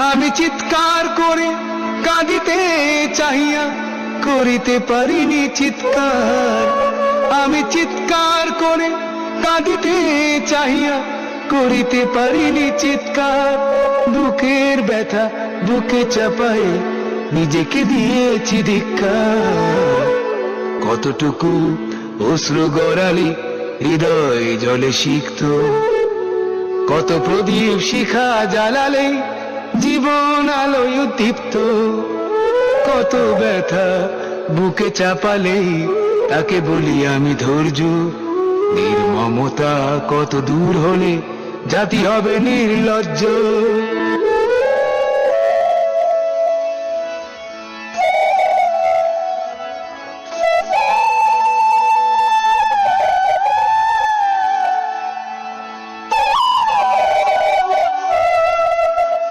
আমি চিৎকার করে কাঁদিতে চাহিয়া করিতে পারিনি চিৎকার। আমি চিৎকার করে কাঁদিতে চাহিয়া করিতে পারিনি চিৎকার। বুকের ব্যথা বুকে চাপাই নিজেকে দিয়েছি ধিক্কার। কতটুকু অশ্রু গড়ালি হৃদয় জলে সিক্ত, কত প্রদীপ শিখা জ্বালালে জীবন আলোয় উদ্দীপ্ত। কত ব্যথা বুকে চাপালে তাকে বলি আমি ধৈর্য। নির্মমতা কত দূর হলে জাতি হবে নির্লজ্জ।